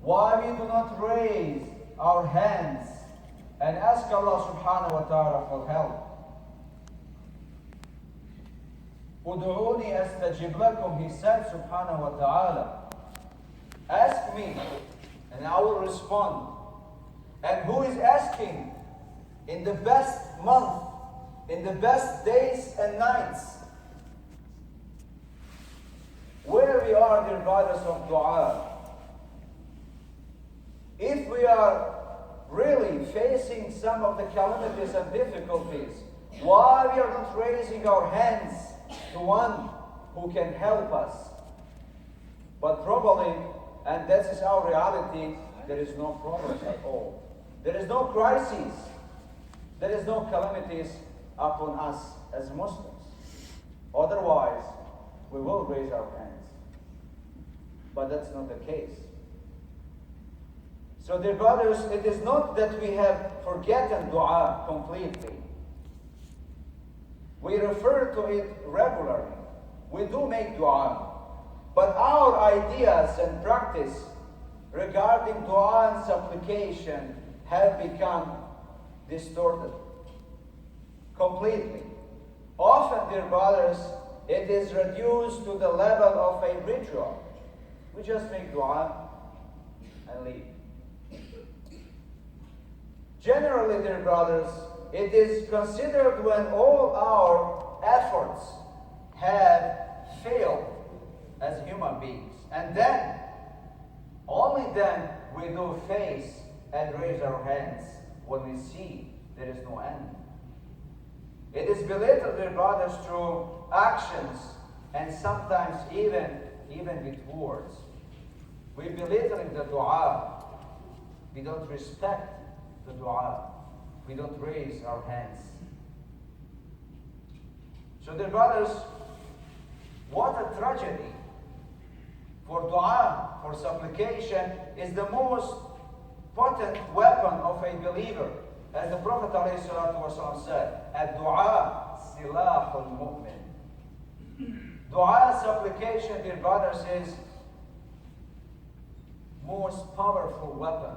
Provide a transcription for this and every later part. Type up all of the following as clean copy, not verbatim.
Why we do not raise our hands and ask Allah subhanahu wa ta'ala for help? Udu'uni astajib lakum, He said subhanahu wa ta'ala. Ask me and I will respond. And who is asking in the best month, in the best days and nights? Where we are, dear brothers, of dua. If we are really facing some of the calamities and difficulties, why we are not raising our hands to one who can help us? But probably, and that is our reality, there is no progress at all. There is no crisis. There is no calamities upon us as Muslims. Otherwise, we will raise our hands. But that's not the case. So, dear brothers, it is not that we have forgotten dua completely. We refer to it regularly. We do make dua. But our ideas and practice regarding dua and supplication have become distorted completely. Often, dear brothers, it is reduced to the level of a ritual. We just make dua and leave. Generally, dear brothers, it is considered when all our efforts have failed as human beings. And then, only then, we do face and raise our hands when we see there is no end. It is belittled, dear brothers, through actions and sometimes even with words. We belittle the dua. We don't respect the dua. We don't raise our hands. So, dear brothers, what a tragedy. For dua, for supplication, is the most potent weapon of a believer. As the Prophet ﷺ said, "Ad-du'a silahul mu'min." Dua, supplication, dear brothers, is most powerful weapon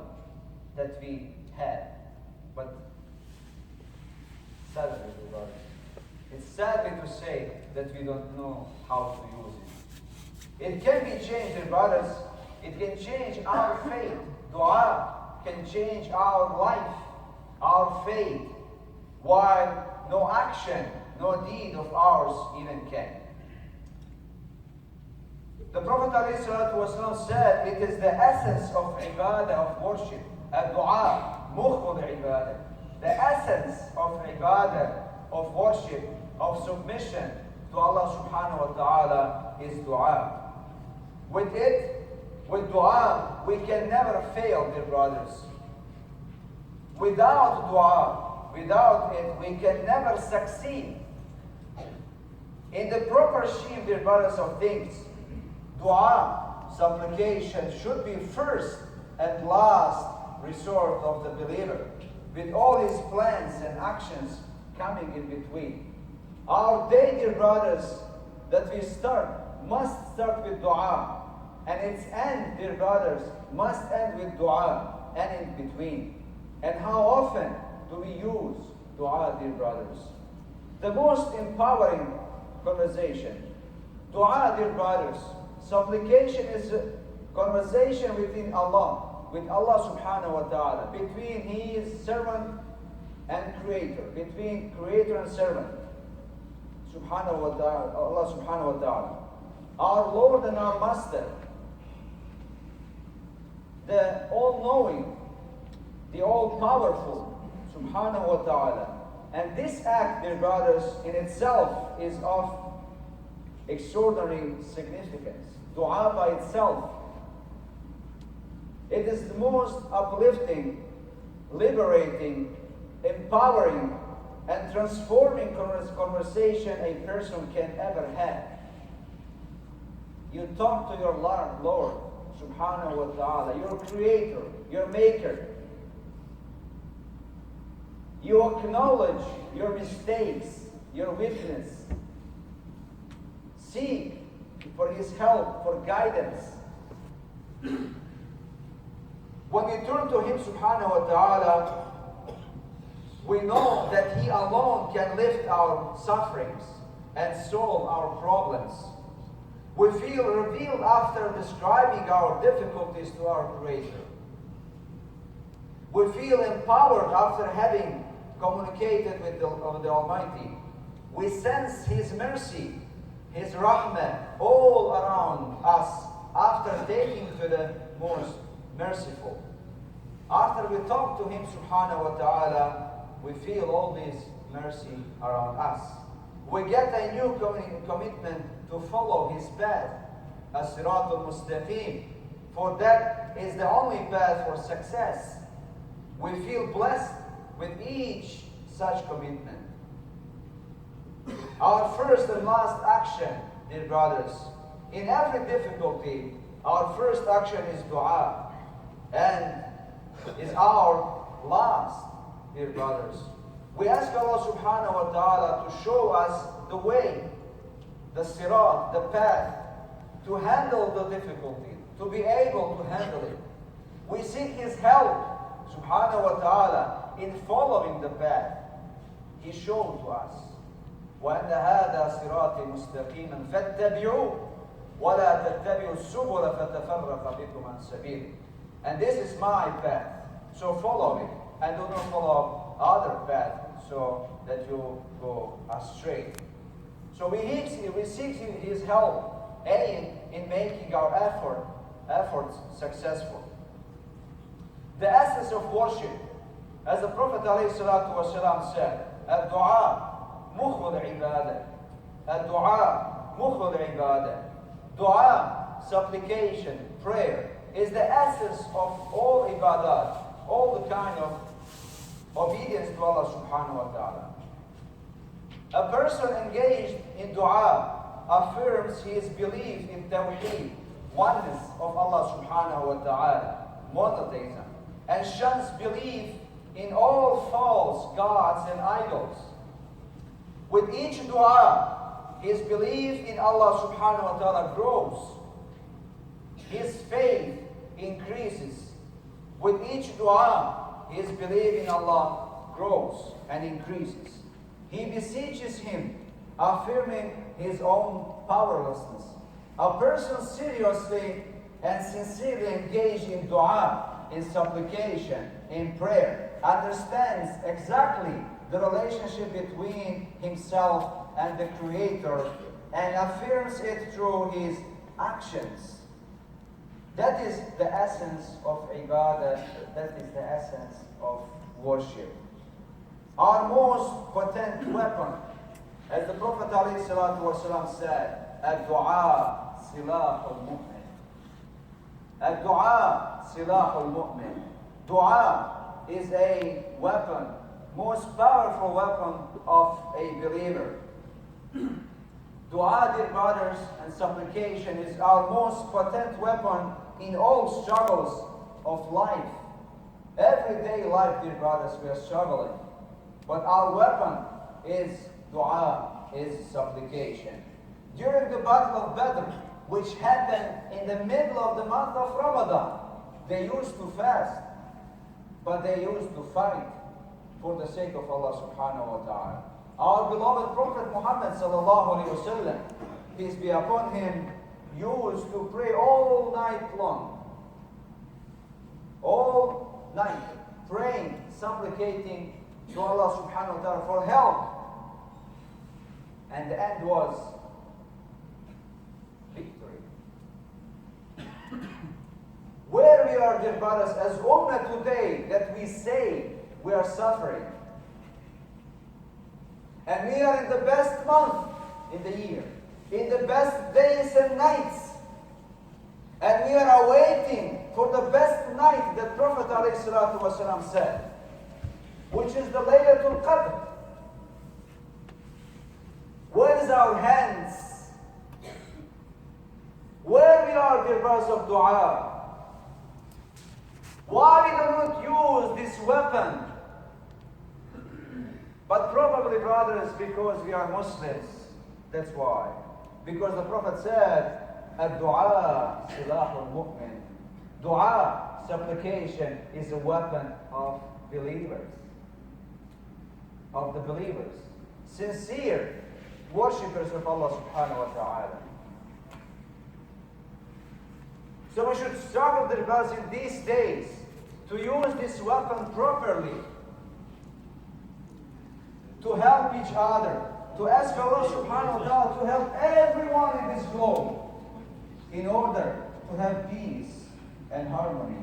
that we have. But sadly, dear brothers, it's sadly to say that we don't know how to use it. It can be changed, dear brothers. It can change our fate. Dua can change our life, our fate, while no action, no deed of ours even can. The Prophet ﷺ said, it is the essence of ibadah, of worship. Ad-du'a, mukhul ibadah. The essence of ibadah, of worship, of submission to Allah subhanahu wa ta'ala is dua. With it, with dua, we can never fail, dear brothers. Without dua, without it, we can never succeed. In the proper scheme, dear brothers, of things, dua, supplication, should be first and last resort of the believer, with all his plans and actions coming in between. Our day, dear brothers, that we must start with dua, and its end, dear brothers, must end with dua, and in between. And how often do we use dua, dear brothers? The most empowering conversation. Dua, dear brothers, supplication is a conversation within Allah, with Allah subhanahu wa ta'ala, between His servant and Creator, between Creator and servant, subhanahu wa ta'ala, Allah subhanahu wa ta'ala. Our Lord and our Master, the all-knowing, the all-powerful, subhanahu wa ta'ala. And this act, dear brothers, in itself is of extraordinary significance. Dua by itself, it is the most uplifting, liberating, empowering, and transforming conversation a person can ever have. You talk to your Lord, subhanahu wa ta'ala, your Creator, your Maker. You acknowledge your mistakes, your weakness. Seek for His help, for guidance. When we turn to Him subhanahu wa ta'ala, we know that He alone can lift our sufferings and solve our problems. We feel revealed after describing our difficulties to our Creator. We feel empowered after having communicated with the Almighty. We sense His mercy, His rahmah all around us after taking to the most merciful. After we talk to Him subhanahu wa ta'ala, we feel all this mercy around us. We get a new commitment to follow His path, as-sirat al-mustaqim, for that is the only path for success. We feel blessed with each such commitment. Our first and last action, dear brothers, in every difficulty, our first action is dua, and is our last, dear brothers. We ask Allah subhanahu wa ta'ala to show us the way, the sirat, the path, to handle the difficulty, to be able to handle it. We seek His help, subhanahu wa ta'ala, in following the path He showed to us. وَأَنَّ هَذَا صِرَاطِي مُسْتَقِيمًا فَاتَّبِعُوهُ وَلَا تَتَّبِعُوا السُّبُلَ فَتَفَرَّقَ بِكُمْ عَنْ سَبِيلِهِ. And this is my path, so follow it, and do not follow other path, so that you go astray. So we seek His help, in making our efforts successful. The essence of worship, as the Prophet ﷺ said, الدعاء مخ العبادة. الدعاء مخ العبادة. Dua, supplication, prayer, is the essence of all ibadat, all the kind of obedience to Allah subhanahu wa ta'ala. A person engaged in dua affirms his belief in tawheed, oneness of Allah subhanahu wa ta'ala, monotheism, and shuns belief in all false gods and idols. With each dua, his belief in Allah subhanahu wa ta'ala grows. His faith increases. With each dua, his belief in Allah grows and increases. He beseeches Him, affirming his own powerlessness. A person seriously and sincerely engaged in dua, in supplication, in prayer, understands exactly the relationship between himself and the Creator and affirms it through his actions. That is the essence of ibadah, that is the essence of worship. Our most potent weapon, as the Prophet ﷺ said, الدعاء سلاح المؤمن. الدعاء سلاح المؤمن. Dua is a weapon, most powerful weapon of a believer. Dua, dear brothers, and supplication is our most potent weapon in all struggles of life. Everyday life, dear brothers, we are struggling. But our weapon is dua, is supplication. During the Battle of Badr, which happened in the middle of the month of Ramadan, they used to fast, but they used to fight for the sake of Allah subhanahu wa ta'ala. Our beloved Prophet Muhammad sallallahu alayhi wa sallam, peace be upon him, used to pray all night long. All night, praying, supplicating to Allah subhanahu wa ta'ala for help. And the end was victory. Where we are, dear brothers, as ummah today, that we say we are suffering. And we are in the best month in the year, in the best days and nights. And we are awaiting for the best night that Prophet ﷺ said, which is the Laylatul Qadr. Where is our hands? Where we are, dear brothers of dua? Why we do not use this weapon? But probably, brothers, because we are Muslims. That's why. Because the Prophet said, الدعاء سلاح المؤمن. Dua, supplication, is a weapon of believers, of the believers, sincere worshippers of Allah subhanahu wa ta'ala. So we should struggle, dear brothers, in these days to use this weapon properly, to help each other, to ask Allah subhanahu wa ta'ala to help everyone in this globe in order to have peace and harmony.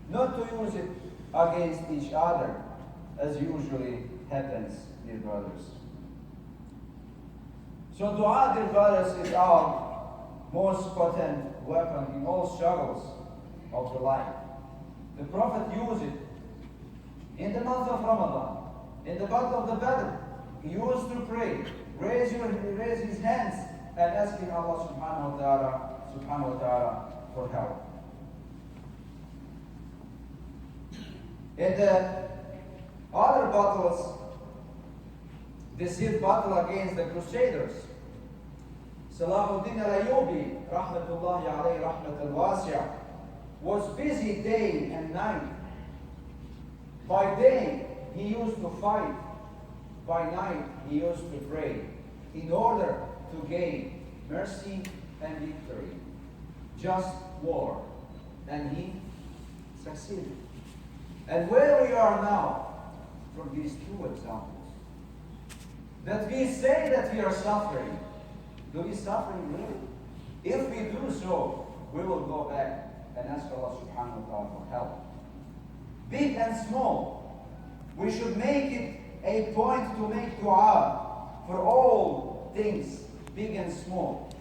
Not to use it against each other, as usually happens, dear brothers. So dua, dear brothers, is our most potent weapon in all struggles of the life. The Prophet used it in the month of Ramadan, in the battle of the Badr. He used to pray, raise his hands, and asking Allah subhanahu wa ta'ala for help. In the other battles, the Sith battle against the Crusaders, Salahuddin al-Ayyubi, rahmatullahi alayhi rahmat al-wasi'ah, was busy day and night. By day, he used to fight. By night, he used to pray in order to gain mercy and victory. Just war. And he succeeded. And where we are now, from these two examples, that we say that we are suffering, do we suffering really? If we do so, we will go back and ask Allah subhanahu wa ta'ala for help. Big and small, we should make it a point to make dua for all things, big and small.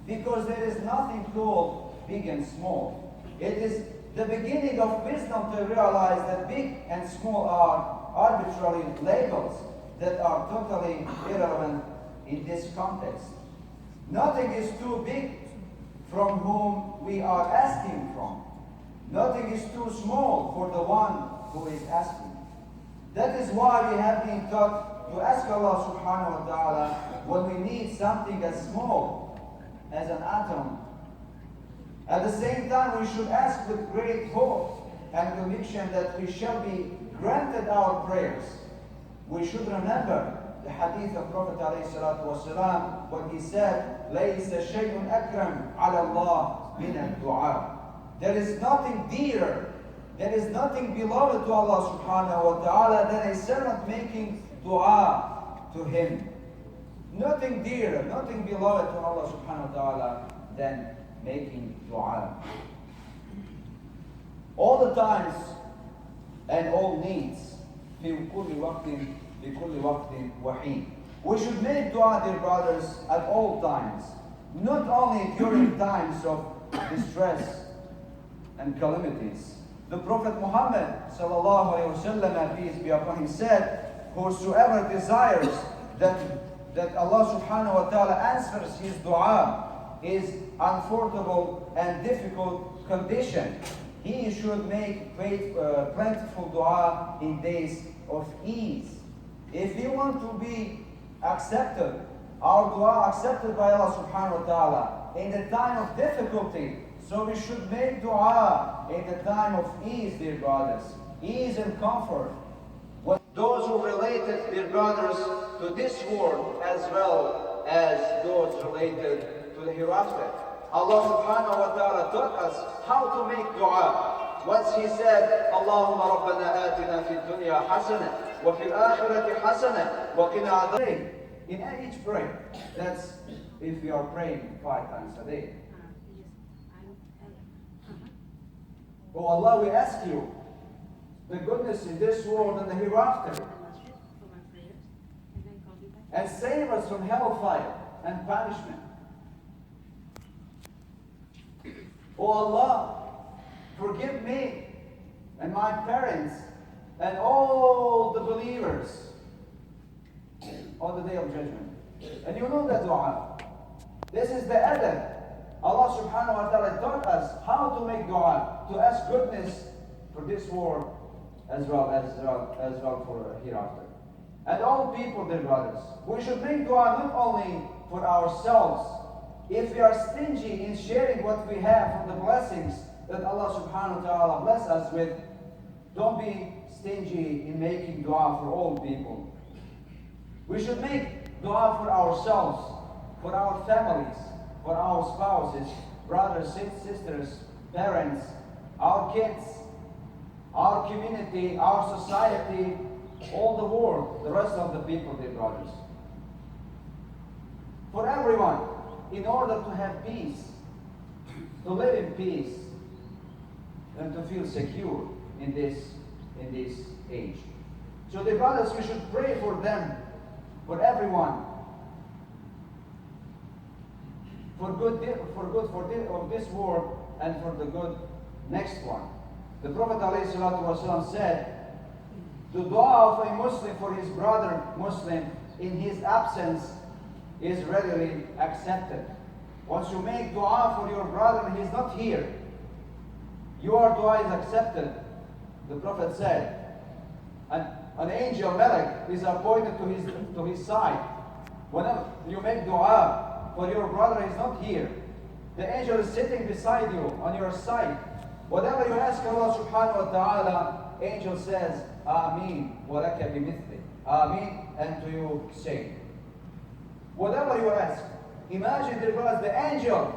Because there is nothing called big and small. It is the beginning of wisdom to realize that big and small are arbitrary labels that are totally irrelevant in this context. Nothing is too big from whom we are asking from. Nothing is too small for the one who is asking. That is why we have been taught to ask Allah subhanahu wa ta'ala when we need something as small as an atom. At the same time, we should ask with great hope and conviction that we shall be granted our prayers. We should remember the hadith of Prophet ﷺ when he said, لَيْسَ شَيْءٌ أَكْرَمْ عَلَى اللَّهِ مِنَ الدُّعَاءِ. There is nothing dearer, there is nothing beloved to Allah subhanahu wa ta'ala than a servant making dua to him. Nothing dearer, nothing beloved to Allah subhanahu wa ta'ala than making dua. All the times and all needs, في كل وقت بكل وقت وحين. We should make dua, dear brothers, at all times, not only during times of distress and calamities. The Prophet Muhammad sallallahu alaihi wasallam, peace be upon him, said, whosoever desires that Allah subhanahu wa ta'ala answers his dua is uncomfortable and difficult condition, he should make plentiful dua in days of ease. If we want to be accepted, our dua accepted by Allah subhanahu wa ta'ala in the time of difficulty, so we should make dua in the time of ease, dear brothers, ease and comfort. Those who related, dear brothers, to this world as well as those related to the hereafter. Allah subhanahu wa ta'ala taught us how to make dua. Once he said, Allahumma rabbana atina fi dunya hasana wa fil akhirati hasana wa qina adhab. In each prayer, that's if we are praying 5 times a day. Oh Allah, we ask you the goodness in this world and the hereafter, and save us from hellfire and punishment. Oh Allah, forgive me and my parents and all the believers on the day of judgment. And you know that dua. This is the adab. Allah subhanahu wa ta'ala taught us how to make dua, to ask goodness for this world as well for hereafter. And all people, dear brothers, we should make dua not only for ourselves. If we are stingy in sharing what we have from the blessings that Allah subhanahu wa ta'ala bless us with, don't be stingy in making dua for all people. We should make dua for ourselves, for our families, for our spouses, brothers, sisters, parents, our kids, our community, our society, all the world, the rest of the people, dear brothers. For everyone, in order to have peace, to live in peace, and to feel secure in this age. So, dear brothers, we should pray for them, for everyone, for good of this world and for the good next one. The Prophet ﷺ said, the dua of a Muslim for his brother Muslim in his absence is readily accepted. Once you make dua for your brother and he's not here, your dua is accepted. The Prophet said, an angel, Malak, is appointed to his side. Whenever you make dua for your brother, he's not here, the angel is sitting beside you, on your side. Whatever you ask Allah subhanahu wa ta'ala, angel says, Ameen, wa laka bimithli. Ameen, and to you say. Whatever you ask. Imagine there was the angel,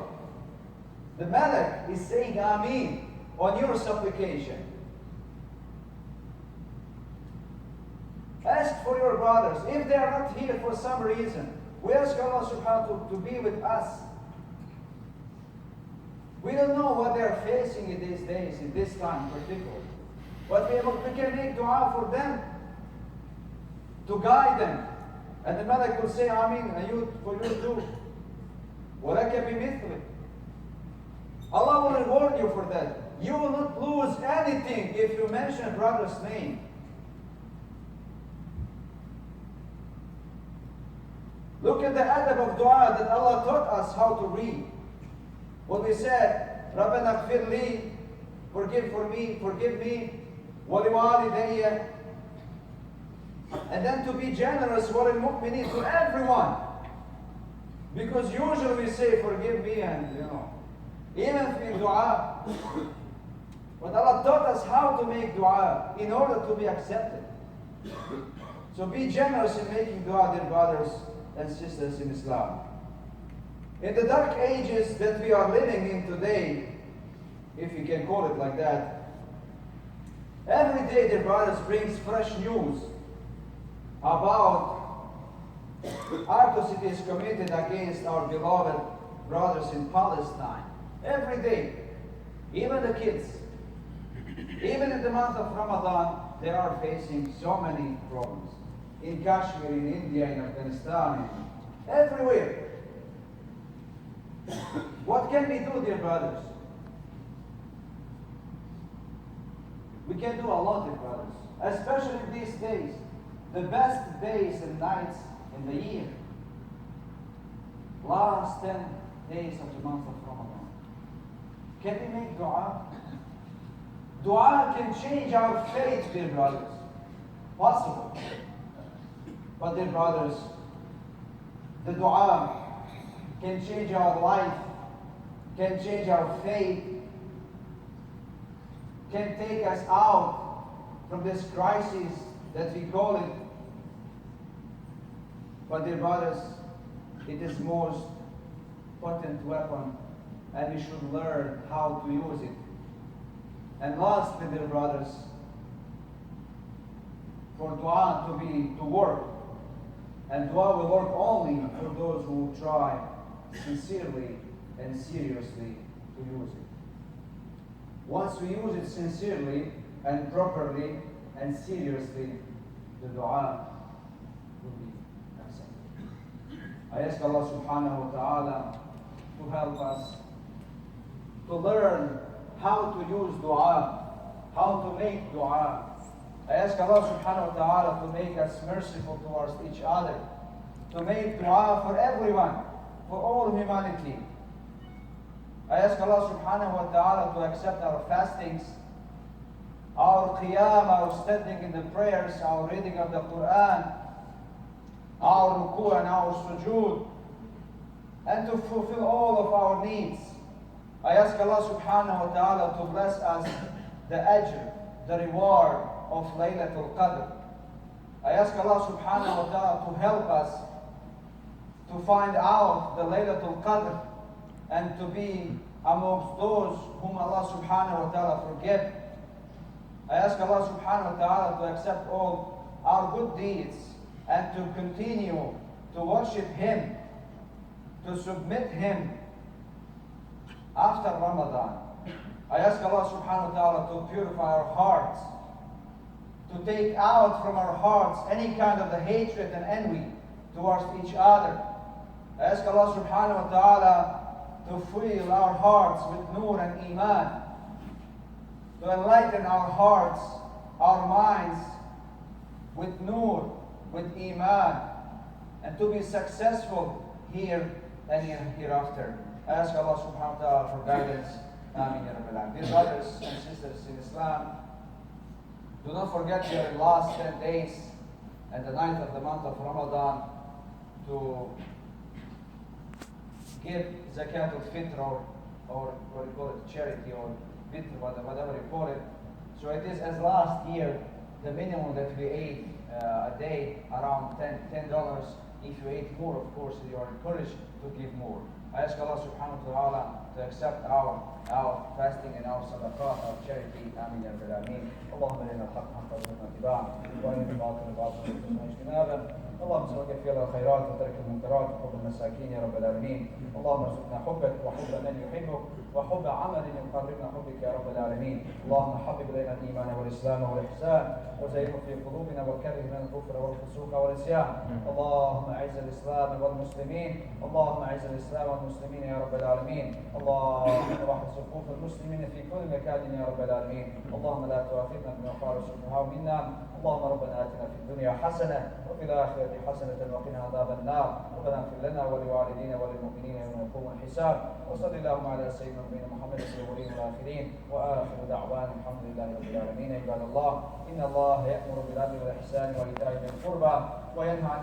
the Malak is saying Ameen on your supplication. Ask for your brothers. If they are not here for some reason, we ask Allah subhanahu wa ta'ala to be with us. We don't know what they are facing in these days, in this time particularly. But we can make dua for them, to guide them. And the Malak will say, Ameen, and you, for you too. وَلَكَ بِمِثْلِ. Allah will reward you for that. You will not lose anything if you mention a brother's name. Look at the adab of dua that Allah taught us how to read. What we said, رَبَّنَا اغْفِرْ لِي, forgive me, وَلِوَالِدَيَّ. And then to be generous, وَلِلْمُؤْمِنِينَ, to everyone. Because usually we say, forgive me, and even in dua. But Allah taught us how to make dua in order to be accepted. So be generous in making dua, dear brothers and sisters in Islam. In the dark ages that we are living in today, if you can call it like that, every day, dear brothers, brings fresh news about atrocities committed against our beloved brothers in Palestine. Every day, even the kids, even in the month of Ramadan, they are facing so many problems. In Kashmir, in India, in Afghanistan, everywhere. What can we do, dear brothers? We can do a lot, dear brothers, especially these days, the best days and nights in the year. Last 10 days of the month of Ramadan. Can we make dua? Dua can change our fate, dear brothers. Possible. But dear brothers, the dua can change our life, can change our fate, can take us out from this crisis that we call it. But dear brothers, it is most potent weapon, and we should learn how to use it. And lastly, dear brothers, for dua to work, and dua will work only for those who try sincerely and seriously to use it. Once we use it sincerely and properly and seriously, the dua will be accepted. I ask Allah subhanahu wa ta'ala to help us to learn how to use dua, how to make dua. I ask Allah subhanahu wa ta'ala to make us merciful towards each other, to make dua for everyone, for all humanity. I ask Allah subhanahu wa ta'ala to accept our fastings, our qiyam, our standing in the prayers, our reading of the Quran, our ruku and our sujood, and to fulfill all of our needs. I ask Allah subhanahu wa ta'ala to bless us the ajr, the reward of Laylatul Qadr. I ask Allah subhanahu wa ta'ala to help us to find out the Laylatul Qadr and to be amongst those whom Allah subhanahu wa ta'ala forgive. I ask Allah subhanahu wa ta'ala to accept all our good deeds and to continue to worship Him, to submit Him after Ramadan. I ask Allah subhanahu wa ta'ala to purify our hearts, to take out from our hearts any kind of the hatred and envy towards each other. I ask Allah subhanahu wa ta'ala to fill our hearts with nur and iman, to enlighten our hearts, our minds with nur, with iman, and to be successful here and hereafter. I ask Allah subhanahu wa ta'ala for guidance. Ameen ya Rabbil Alamin. Dear brothers and sisters in Islam, do not forget your last 10 days and the night of the month of Ramadan to give zakat al-fitr or what you call it, charity or fitr, whatever you call it. So it is as last year, the minimum that we ate a day around $10. If you ate more, of course, you are encouraged to give more. I ask Allah subhanahu wa ta'ala to accept our fasting and our sadaqah, our charity. Ameen ya Rabbil Alamin. اللهم ارنا الحق حقا وارزقنا اتباعه وارنا الباطل باطلا وارزقنا اجتنابه. اللهم ارزقنا فعل الخيرات وترك المنكرات وحب المساكين يا رب العالمين. اللهم ارزقنا حبك وحب من يحبك وحب عمل يقربنا حبك يا رب العالمين. اللهم حبب الينا الايمان والاسلام والاحسان وزينه في قلوبنا وكره لنا الكفر والفسوق والعصيان. اللهم اعز الاسلام والمسلمين. اللهم اعز الاسلام والمسلمين يا رب العالمين. اللهم وحد صفوف المسلمين في كل مكان يا رب العالمين. اللهم لا تؤاخذنا بما قال السفهاء منا. اللهم ربنا اتنا في الدنيا حسنه وفي الاخره حسنه وقنا عذاب النار. ربنا اغفر لنا ولوالدينا وللمؤمنين يوم يقوم الحساب. وصل اللهم على سيدنا نبينا محمد الاولين والاخرين واخر دعوانا الحمد لله رب العالمين. عباد الله ان الله يامر بالعدل والاحسان وايتاء ذي القربى وينهى عن